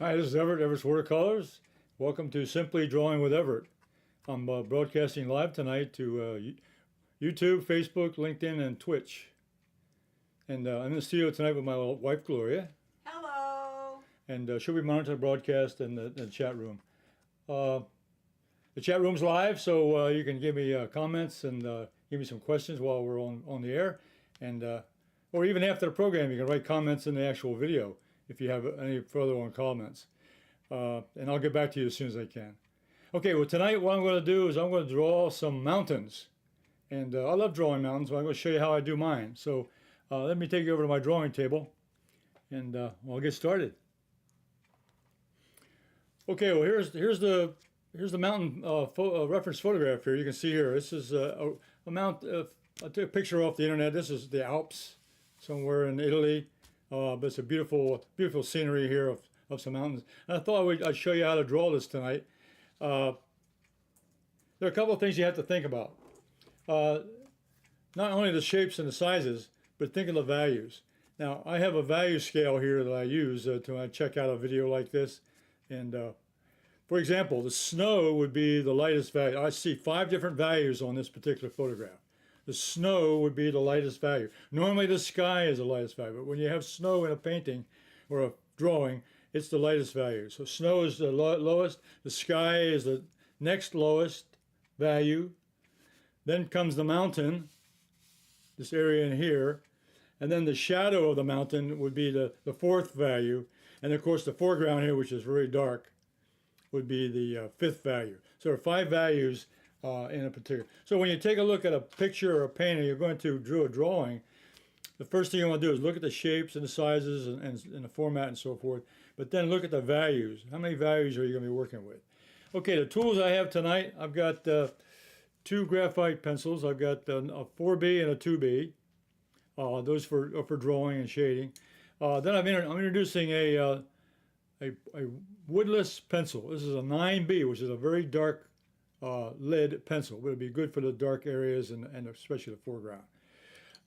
Hi, this is Everett, Everett's Watercolors. Welcome to Simply Drawing with Everett. I'm broadcasting live tonight to YouTube, Facebook, LinkedIn, and Twitch. And I'm in the studio tonight with my wife, Gloria. Hello. And she'll be monitoring the broadcast in the chat room. The chat room's live, so you can give me comments and give me some questions while we're on the air. And or even after the program, you can write comments in the actual video if you have any further on comments. And I'll get back to you as soon as I can. Okay, well tonight what I'm going to do is I'm going to draw some mountains. And I love drawing mountains, but I'm going to show you how I do mine. So let me take you over to my drawing table and I'll get started. Okay, well here's the mountain reference photograph here. You can see here, this is a mount. I took a picture off the internet. This is the Alps, somewhere in Italy. But it's a beautiful scenery here of some mountains. And I thought I'd show you how to draw this tonight. There are a couple of things you have to think about. Not only the shapes and the sizes, but think of the values. Now, I have a value scale here that I use to check out a video like this. And for example, the snow would be the lightest value. I see 5 different values on this particular photograph. The snow would be the lightest value. Normally the sky is the lightest value, but when you have snow in a painting or a drawing, it's the lightest value. So snow is the lowest, the sky is the next lowest value. Then comes the mountain, this area in here, and then the shadow of the mountain would be the 4th value. And of course the foreground here, which is very dark, would be the 5th value. So there are 5 values in a particular. So when you take a look at a picture or a painting, you're going to do a drawing, the first thing you want to do is look at the shapes and the sizes and the format and so forth, but then look at the values. How many values are you going to be working with? Okay, the tools I have tonight, I've got 2 graphite pencils. I've got a 4B and a 2B. Those for drawing and shading. Then I'm introducing a woodless pencil. This is a 9B, which is a very dark lead pencil. It would be good for the dark areas and especially the foreground.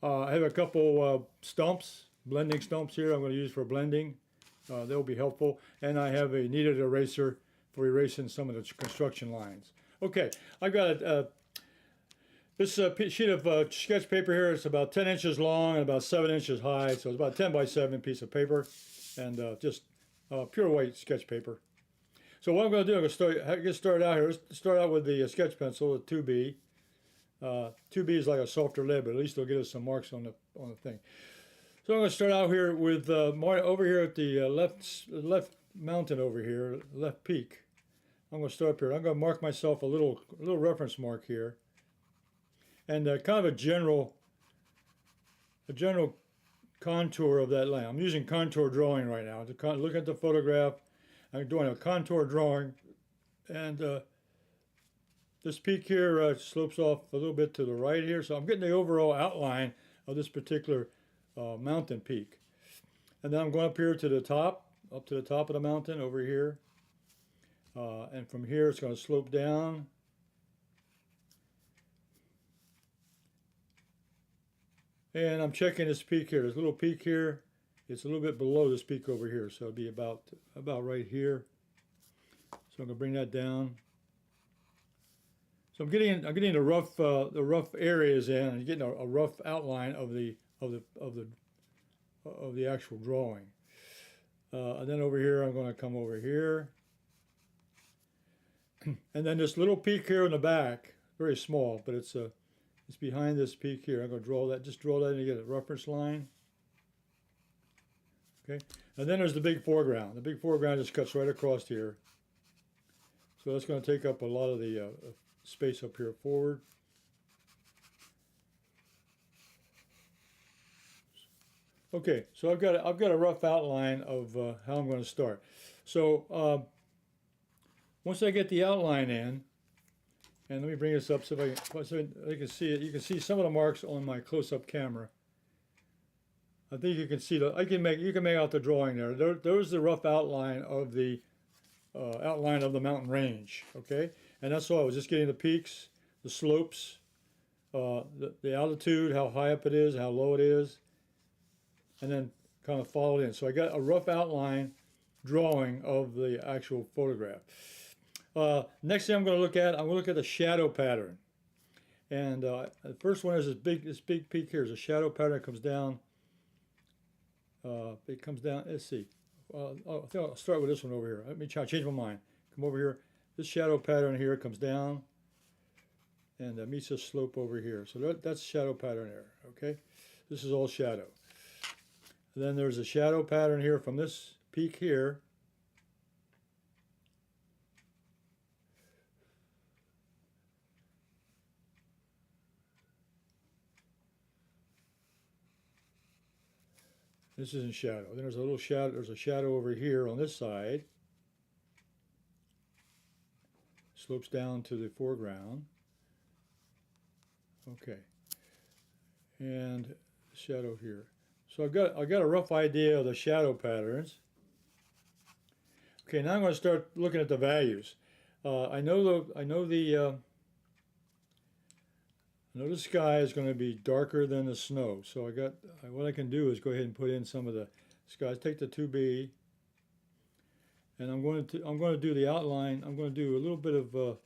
I have a couple stomps, blending stomps here I'm going to use for blending. They'll be helpful. And I have a kneaded eraser for erasing some of the construction lines. Okay, I've got this sheet of sketch paper here. It's about 10 inches long and about 7 inches high. So it's about a 10 by 7 piece of paper and just pure white sketch paper. So what I'm going to do, I'm going to get started out here. Let's start out with the sketch pencil, the 2B. 2B is like a softer lead, but at least it'll get us some marks on the thing. So I'm going to start out here with over here at the left mountain over here, left peak. I'm going to start up here. I'm going to mark myself a little reference mark here, and kind of a general contour of that line. I'm using contour drawing right now. Look at the photograph. I'm doing a contour drawing, and this peak here slopes off a little bit to the right here, so I'm getting the overall outline of this particular mountain peak. And then I'm going up here to the top, up to the top of the mountain over here, and from here it's going to slope down. And I'm checking this peak here. There's a little peak here. It's a little bit below this peak over here, so it'll be about right here. So I'm going to bring that down. So I'm getting the rough areas in and getting a rough outline of the actual drawing. And then over here I'm going to come over here, and then this little peak here in the back, very small, but it's behind this peak here. I'm going to draw that. Just draw that and get a reference line. Okay, and then there's the big foreground. The big foreground just cuts right across here. So that's going to take up a lot of the space up here forward. Okay, so I've got a rough outline of how I'm going to start. So once I get the outline in, and let me bring this up so I can see it. You can see some of the marks on my close-up camera. I think you can see you can make out the drawing there. There's the rough outline of the mountain range. Okay, and that's all. I was just getting the peaks, the slopes, the altitude, how high up it is, how low it is, and then kind of follow it in. So I got a rough outline drawing of the actual photograph. Next thing I'm going to look at the shadow pattern. And the first one is this big peak here. Is a shadow pattern that comes down. It comes down. Let's see. I think I'll start with this one over here. Let me change my mind. Come over here. This shadow pattern here comes down and meets a slope over here. So that's shadow pattern there. Okay, this is all shadow. And then there's a shadow pattern here from this peak here. This is in shadow. Then there's a little shadow. There's a shadow over here on this side. Slopes down to the foreground. Okay. And shadow here. So I got a rough idea of the shadow patterns. Okay, now I'm going to start looking at the values. I know the sky is going to be darker than the snow. So what I can do is go ahead and put in some of the skies. Take the 2B, and I'm going to do the outline. I'm going to do a little bit of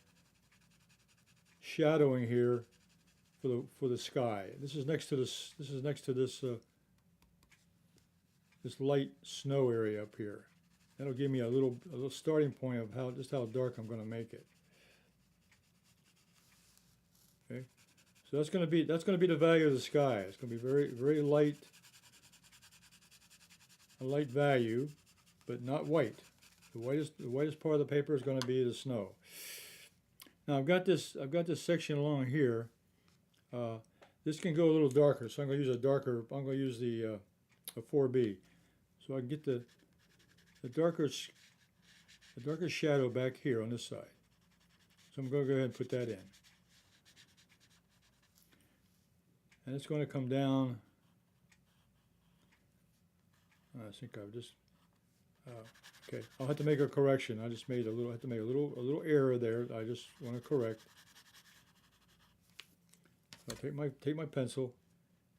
shadowing here for the sky. This is next to this. This is next to this this light snow area up here. That'll give me a little starting point of just how dark I'm going to make it. Okay, so that's going to be the value of the sky. It's going to be very light, a light value, but not white. The whitest part of the paper is going to be the snow. Now I've got this section along here. This can go a little darker, so I'm going to use a darker. I'm going to use the 4B, so I can get the darker shadow back here on this side. So I'm going to go ahead and put that in, and it's going to come down. I think I've just okay. I'll have to make a correction. I just made a little error there. I just want to correct. I'll take my pencil,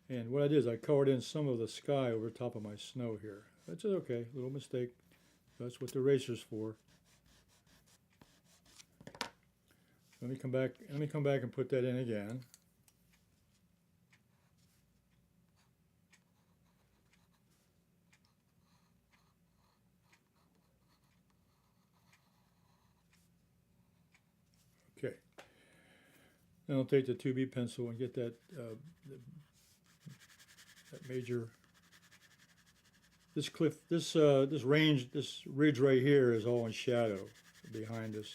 and what I did is I colored in some of the sky over top of my snow here. That's okay, little mistake. That's what the eraser's for. Let me come back and put that in again. Okay. Then I'll take the 2B pencil and get that that major. This cliff, this range, this ridge right here is all in shadow behind this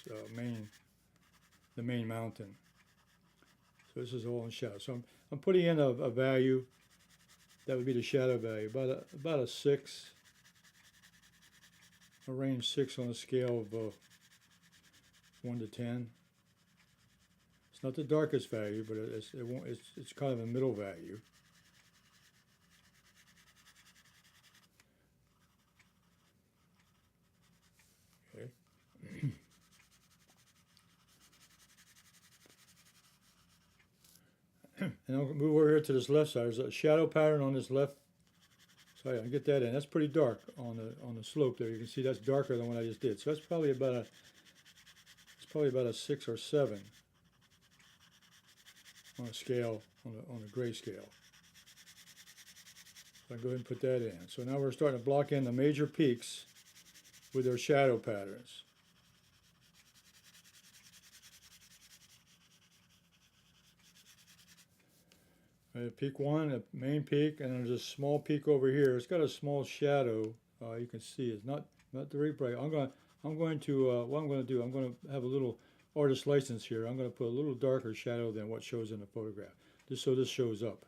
the main mountain. So this is all in shadow. So I'm putting in a value that would be the shadow value, about a 6, a range 6 on a scale of 1 to 10. It's not the darkest value, but it's kind of a middle value. Okay. And I'll move over here to this left side. There's a shadow pattern on this left side. I get that in. That's pretty dark on the slope there. You can see that's darker than what I just did. So that's probably about a 6 or 7 on a scale, on the gray scale. So I go ahead and put that in. So now we're starting to block in the major peaks with their shadow patterns. Peak 1, a main peak, and there's a small peak over here. It's got a small shadow. You can see it's not very bright. I'm going to what I'm going to do. I'm going to have a little artist license here. I'm going to put a little darker shadow than what shows in the photograph, just so this shows up.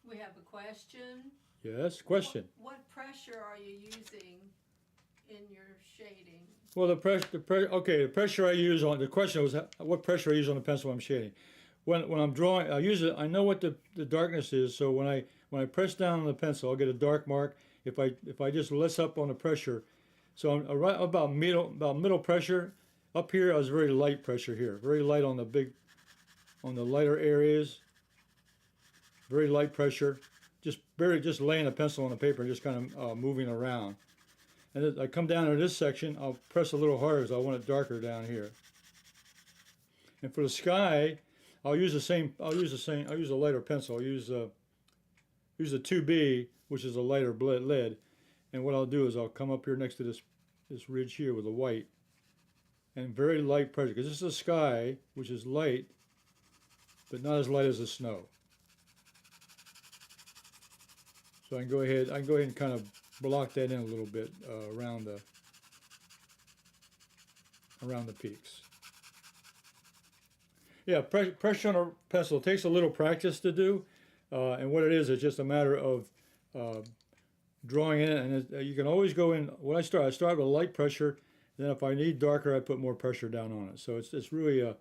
We have a question. Yes, question. What pressure are you using in your shading? Well, the pressure I use on the question was what pressure I use on the pencil when I'm shading. When I'm drawing, I know what the darkness is. So when I press down on the pencil, I'll get a dark mark. If I just less up on the pressure, so I'm right about middle pressure. Up here, I was very light pressure here, very light on the lighter areas. Very light pressure, just laying a pencil on the paper and just kind of moving around. And as I come down to this section, I'll press a little harder because I want it darker down here. And for the sky, I'll use a lighter pencil. I'll use a 2B, which is a lighter lead. And what I'll do is I'll come up here next to this ridge here with a white and very light pressure, because this is the sky, which is light, but not as light as the snow. So I can go ahead and kind of block that in a little bit around the peaks. Yeah, pressure on a pencil takes a little practice to do, and what it is, it's just a matter of drawing in it, and you can always go in. When I start with a light pressure, then if I need darker, I put more pressure down on it. So it's really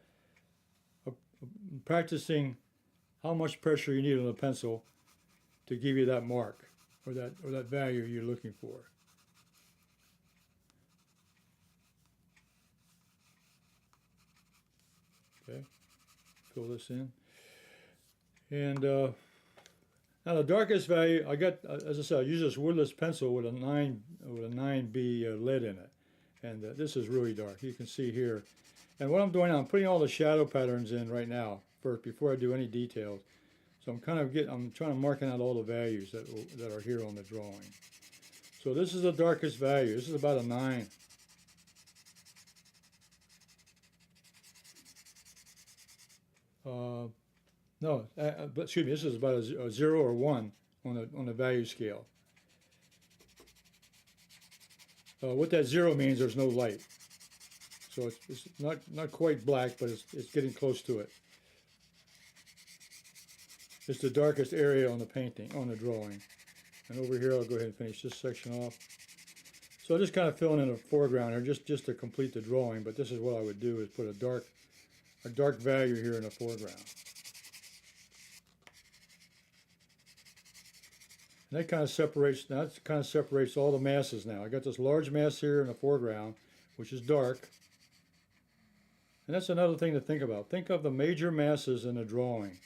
practicing how much pressure you need on the pencil to give you that mark or that value you're looking for. Okay, fill this in, and now the darkest value I got, as I said, I use this woodless pencil with a 9B lead in it, and this is really dark. You can see here, and what I'm doing, I'm putting all the shadow patterns in right now first before I do any details. So I'm trying to mark out all the values that are here on the drawing. So this is the darkest value. This is about a 9. No, but excuse me, this is about a 0 or 1 on the value scale. What that 0 means, there's no light. So it's not quite black, but it's getting close to it. It's the darkest area on the painting, on the drawing. And over here, I'll go ahead and finish this section off. So I'm just kind of filling in a foreground here, just to complete the drawing. But this is what I would do: is put a dark value here in the foreground. And that kind of separates all the masses now. I got this large mass here in the foreground, which is dark. And that's another thing to think about. Think of the major masses in a drawing.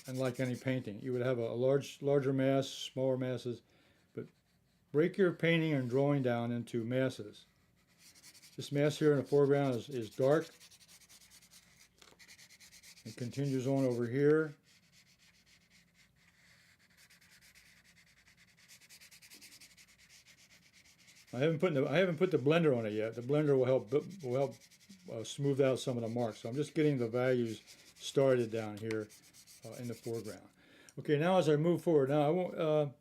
And like any painting, you would have a larger mass, smaller masses, but break your painting and drawing down into masses. This mass here in the foreground is dark. It continues on over here. I haven't put the blender on it yet. The blender will help smooth out some of the marks. So I'm just getting the values started down here in the foreground. Okay, now as I move forward, now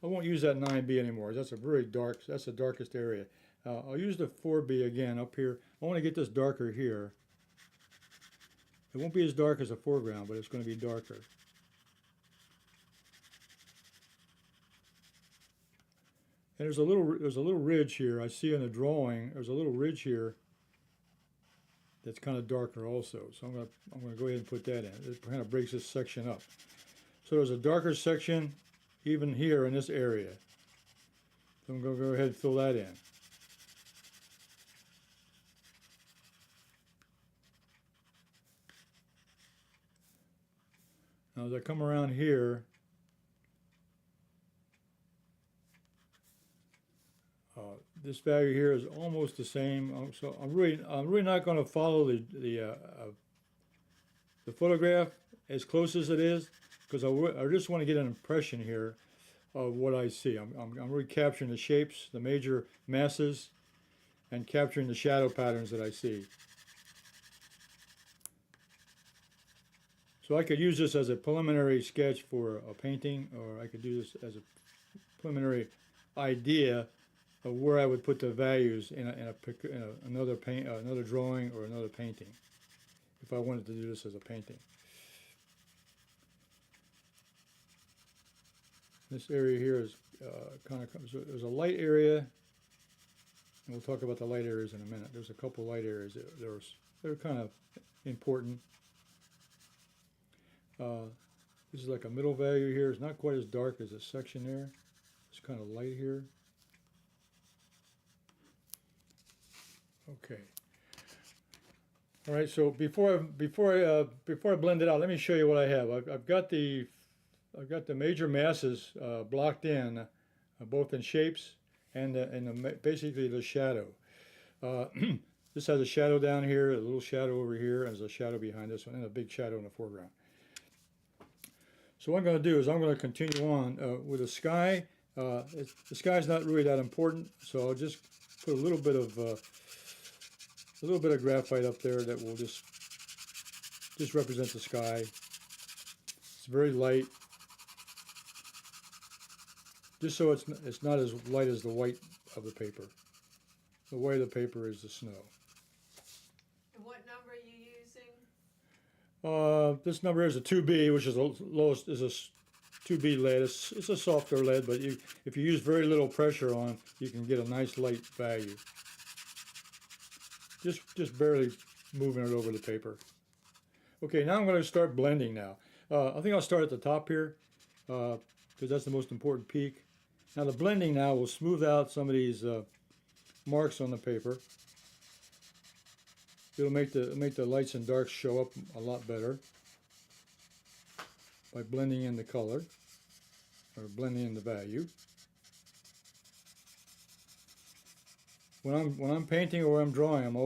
I won't use that 9B anymore. That's the darkest area. I'll use the 4B again up here. I want to get this darker here. It won't be as dark as the foreground, but it's going to be darker. And there's a little ridge here. I see in the drawing. There's a little ridge here that's kind of darker also. So I'm gonna go ahead and put that in. It kind of breaks this section up. So there's a darker section even here in this area. So I'm gonna go ahead and fill that in. Now as I come around here, this value here is almost the same. So I'm really not going to follow the photograph as close as it is, because I just want to get an impression here of what I see. I'm really capturing the shapes, the major masses, and capturing the shadow patterns that I see. So I could use this as a preliminary sketch for a painting, or I could do this as a preliminary idea of where I would put the values in another drawing or another painting, if I wanted to do this as a painting. This area here is there's a light area, and we'll talk about the light areas in a minute. There's a couple light areas that they're kind of important. This is like a middle value here. It's not quite as dark as this section there. It's kind of light here. Okay. All right. So before I blend it out, let me show you what I have. I've got the major masses blocked in, both in shapes and basically the shadow. This has a shadow down here, a little shadow over here, and there's a shadow behind this one, and a big shadow in the foreground. So what I'm going to do is I'm going to continue on with the sky. The sky's not really that important, so I'll just put a little bit of graphite up there that will just represent the sky. It's very light, just so it's not as light as the white of the paper. The white of the paper is the snow. And what number are you using? This number is a 2B, which is a lowest, is a 2B lead. It's a softer lead, but if you use very little pressure on, you can get a nice light value. Just barely moving it over the paper. Okay, now I'm going to start blending now. I think I'll start at the top here, because that's the most important peak. Now the blending now will smooth out some of these marks on the paper. It'll make the lights and darks show up a lot better by blending in the color, or blending in the value. When I'm painting or I'm drawing, I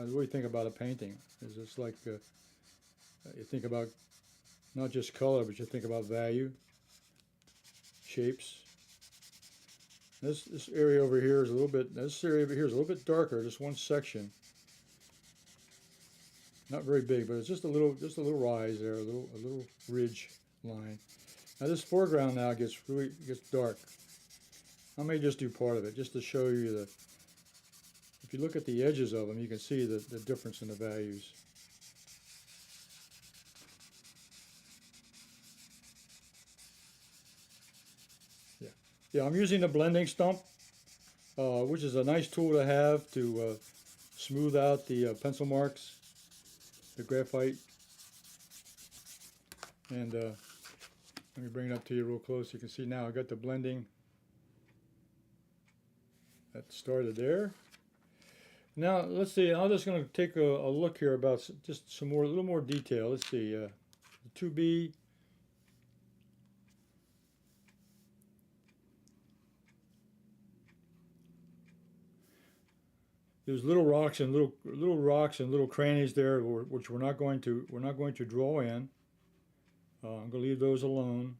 really think about a painting. It's just like you think about not just color, but you think about value, shapes. This area over here is a little bit. This area over here is a little bit darker. Just one section. Not very big, but it's just a little rise there, a little ridge line. Now this foreground now gets dark. I may just do part of it just to show you the. If you look at the edges of them, you can see the difference in the values. Yeah, I'm using the blending stump, which is a nice tool to have to smooth out the pencil marks, the graphite. And let me bring it up to you real close. You can see now I got the blending. That started there. Now let's see. I'm just going to take a look here about just a little more detail. Let's see. The 2B. There's little rocks and little crannies there, which we're not going to draw in. I'm going to leave those alone.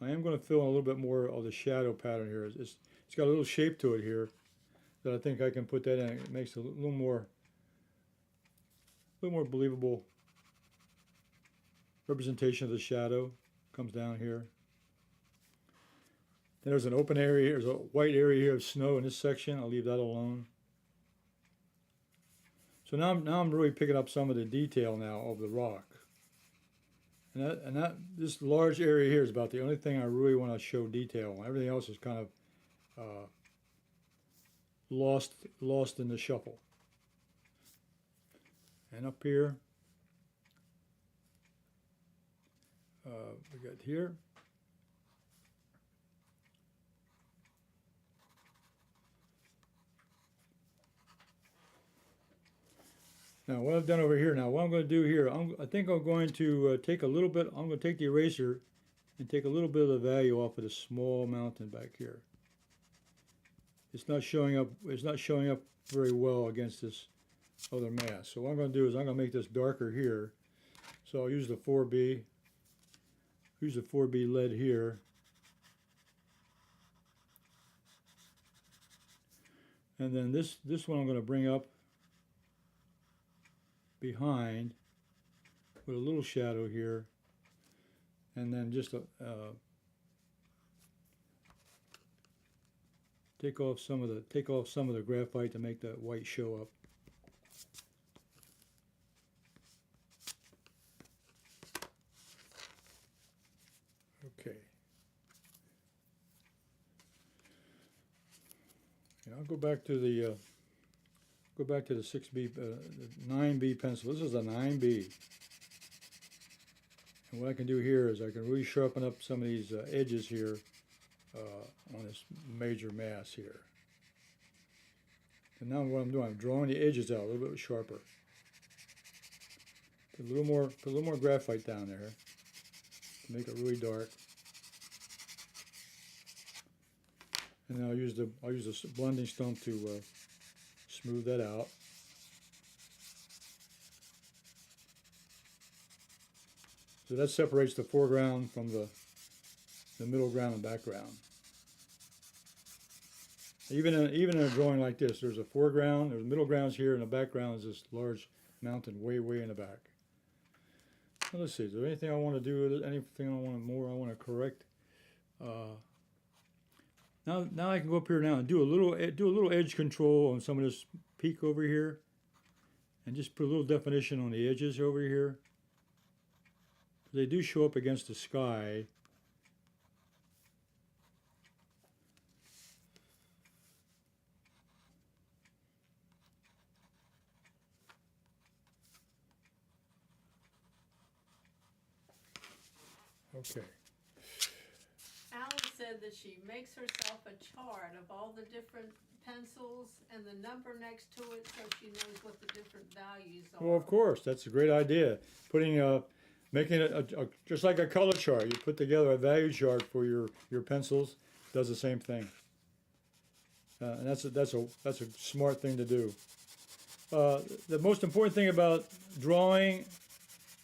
I am going to fill in a little bit more of the shadow pattern here. It's got a little shape to it here that I think I can put that in. It makes it a little more believable representation of the shadow. Comes down here. Then there's an open area. There's a white area here of snow in this section. I'll leave that alone. So now I'm really picking up some of the detail now of the rock. And this large area here is about the only thing I really want to show detail on. Everything else is kind of lost in the shuffle. And up here, we got here. Now what I've done over here, now what I'm going to do here, I think I'm going to take a little bit, I'm going to take the eraser and take a little bit of the value off of the small mountain back here. It's not showing up very well against this other mass. So what I'm going to do is I'm going to make this darker here. So I'll use the 4B, lead here. And then this one I'm going to bring up behind with a little shadow here, and then just take off some of the graphite to make that white show up. Okay. And I'll go back to the 6B, 9B pencil. This is a 9B. And what I can do here is I can really sharpen up some of these edges here on this major mass here. And now what I'm doing, I'm drawing the edges out a little bit sharper. Put a little more graphite down there to make it really dark. And then I'll use the blending stump to smooth that out. So that separates the foreground from the middle ground and background. Even in a drawing like this, there's a foreground, there's middle grounds here, and the background is this large mountain way in the back. Well, let's see, is there anything I want to do with it? Anything I want to correct? Now I can go up here now and do a little edge control on some of this peak over here, and just put a little definition on the edges over here. They do show up against the sky. Okay. Alan said that she makes herself a chart of all the different pencils and the number next to it so she knows what the different values are. Well, of course, that's a great idea. Making it just like a color chart. You put together a value chart for your pencils. Does the same thing. And that's a smart thing to do. The most important thing about drawing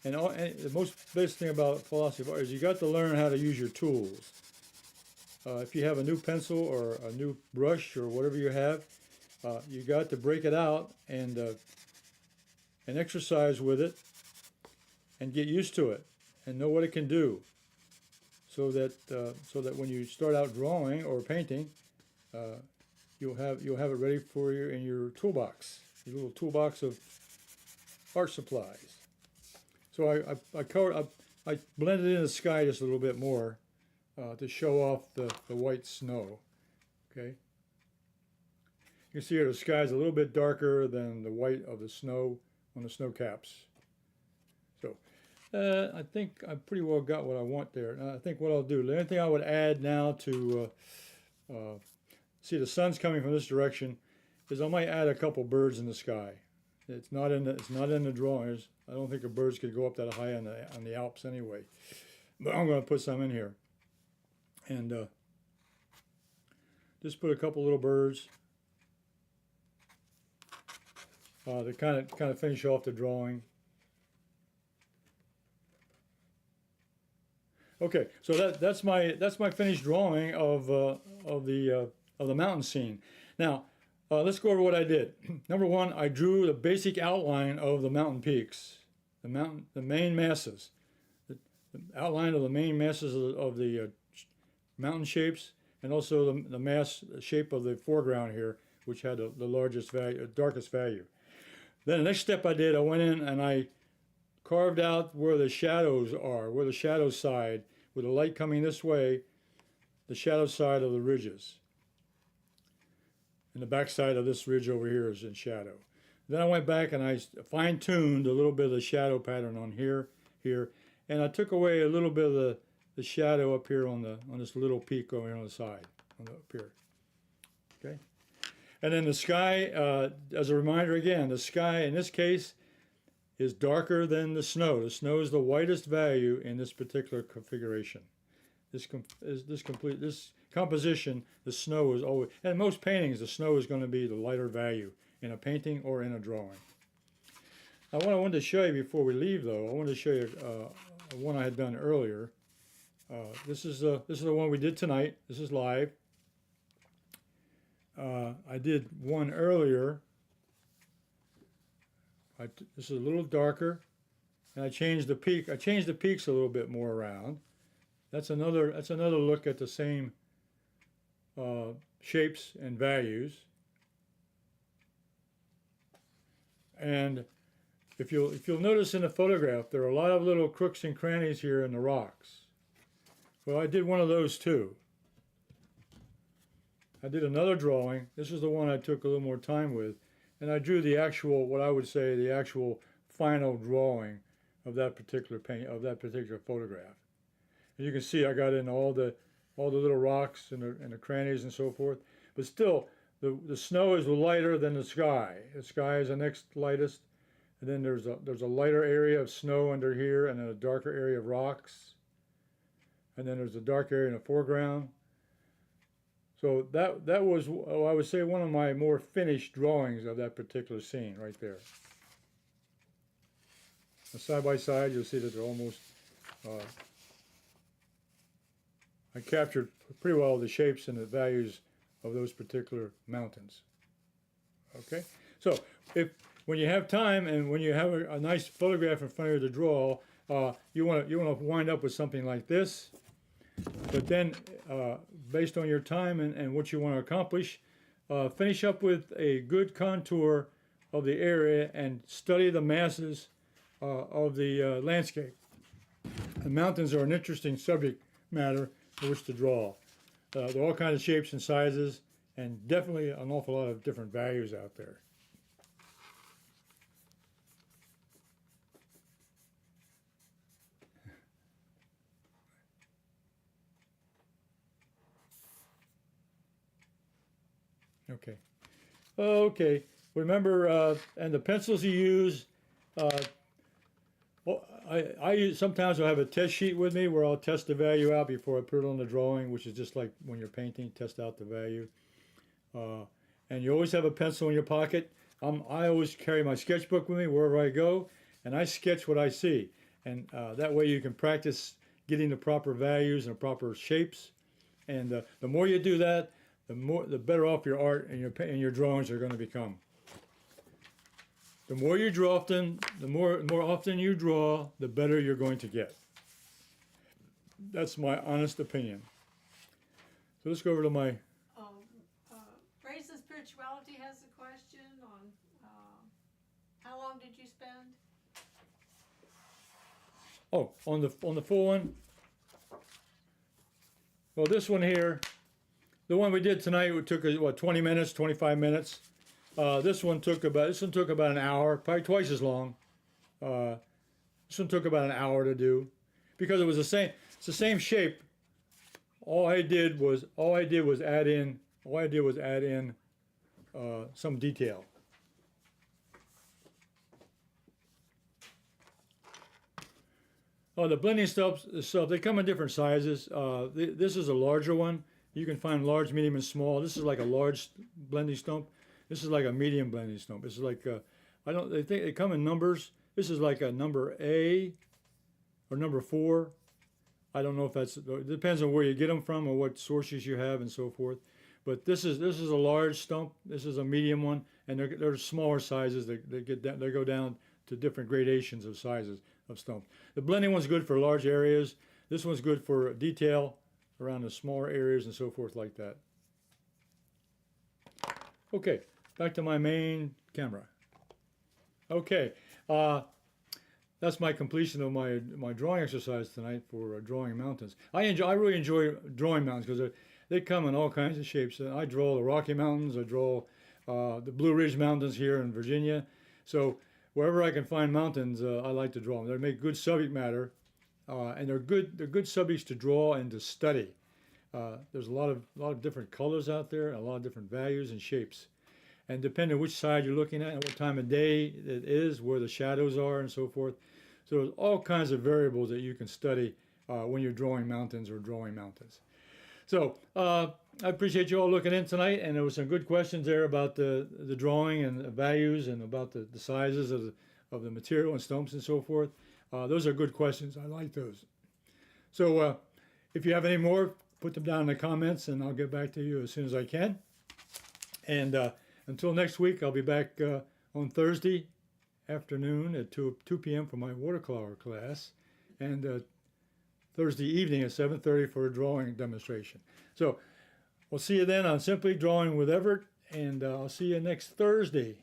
and the most basic thing about philosophy of art is you got to learn how to use your tools. If you have a new pencil or a new brush or whatever you have, you got to break it out and exercise with it and get used to it and know what it can do, so that when you start out drawing or painting, you'll have it ready for you in your toolbox, your little toolbox of art supplies. So I blended in the sky just a little bit more to show off the white snow. Okay. You can see here the sky is a little bit darker than the white of the snow on the snow caps. So I think I pretty well got what I want there. And I think what I'll do, the only thing I would add now to see the sun's coming from this direction is I might add a couple birds in the sky. It's not in the drawings. I don't think the birds could go up that high on the Alps anyway. But I'm going to put some in here, and just put a couple little birds to kind of finish off the drawing. Okay, so that's my finished drawing of the mountain scene. Now. Let's go over what I did. Number one, I drew the basic outline of the mountain peaks, the main masses, the outline of the main masses of the mountain shapes, and also the mass shape of the foreground here, which had the largest value, darkest value. Then the next step I did, I went in and I carved out where the shadows are, where the shadow side, with the light coming this way, the shadow side of the ridges. And the back side of this ridge over here is in shadow. Then I went back and I fine-tuned a little bit of the shadow pattern on here, and I took away a little bit of the shadow up here on this little peak over here on the side, up here. Okay. And then the sky, as a reminder again, the sky in this case is darker than the snow. The snow is the whitest value in this particular configuration. This composition, the snow is always, and in most paintings, the snow is going to be the lighter value in a painting or in a drawing. Now, what I wanted to show you before we leave, though, I wanted to show you one I had done earlier. This is the one we did tonight. This is live. I did one earlier. This is a little darker, and I changed the peak. I changed the peaks a little bit more around. That's another look at the same shapes and values. And if you'll notice in the photograph, there are a lot of little crooks and crannies here in the rocks. Well, I did one of those too. I did another drawing. This is the one I took a little more time with, and I drew the actual, what I would say, the actual final drawing of that particular photograph. And you can see I got in all the little rocks and the crannies and so forth. But still, the snow is lighter than the sky. The sky is the next lightest, and then there's a lighter area of snow under here, and then a darker area of rocks, and then there's a dark area in the foreground. So that was, I would say, one of my more finished drawings of that particular scene right there. And side by side, you'll see that they're almost, I captured pretty well the shapes and the values of those particular mountains. Okay, so when you have time and when you have a nice photograph in front of you to draw, you want to wind up with something like this. But then, based on your time and what you want to accomplish, finish up with a good contour of the area and study the masses of the landscape. The mountains are an interesting subject matter in which to draw. There are all kinds of shapes and sizes, and definitely an awful lot of different values out there. Okay. Okay. Remember, and the pencils you use. Well, sometimes I'll have a test sheet with me where I'll test the value out before I put it on the drawing, which is just like when you're painting, test out the value. And you always have a pencil in your pocket. I always carry my sketchbook with me wherever I go, and I sketch what I see. And that way you can practice getting the proper values and the proper shapes. And the more you do that, the better off your art and your drawings are going to become. The more you draw often, the more often you draw, the better you're going to get. That's my honest opinion. So let's go over to my. Praise and Spirituality has a question on how long did you spend? Oh, on the full one. Well, this one here, the one we did tonight, it took what, 20 minutes, 25 minutes. This one took about an hour, probably twice as long. This one took about an hour to do, because it was the same. It's the same shape. All I did was add in some detail. Oh, the blending stuff, they come in different sizes. This is a larger one. You can find large, medium, and small. This is like a large blending stump. This is like a medium blending stump. This is like they think they come in numbers. This is like a number A or number 4. I don't know if it depends on where you get them from or what sources you have and so forth. But this is a large stump. This is a medium one, and they're smaller sizes. They go down to different gradations of sizes of stumps. The blending one's good for large areas. This one's good for detail around the smaller areas and so forth like that. Okay, back to my main camera. Okay, that's my completion of my drawing exercise tonight for drawing mountains. I really enjoy drawing mountains because they come in all kinds of shapes. I draw the Rocky Mountains. I draw the Blue Ridge Mountains here in Virginia. So wherever I can find mountains, I like to draw them. They make good subject matter, and they're good subjects to draw and to study. There's a lot of different colors out there, a lot of different values and shapes. And depending on which side you're looking at and what time of day it is, where the shadows are and so forth. So there's all kinds of variables that you can study when you're drawing mountains or drawing mountains. So I appreciate you all looking in tonight, and there were some good questions there about the drawing and the values and about the sizes of the material and stumps and so forth. Those are good questions. I like those. So if you have any more, put them down in the comments, and I'll get back to you as soon as I can. And until next week, I'll be back on Thursday afternoon at 2 p.m. for my watercolor class, and Thursday evening at 7:30 for a drawing demonstration. So we'll see you then on Simply Drawing with Everett, and I'll see you next Thursday.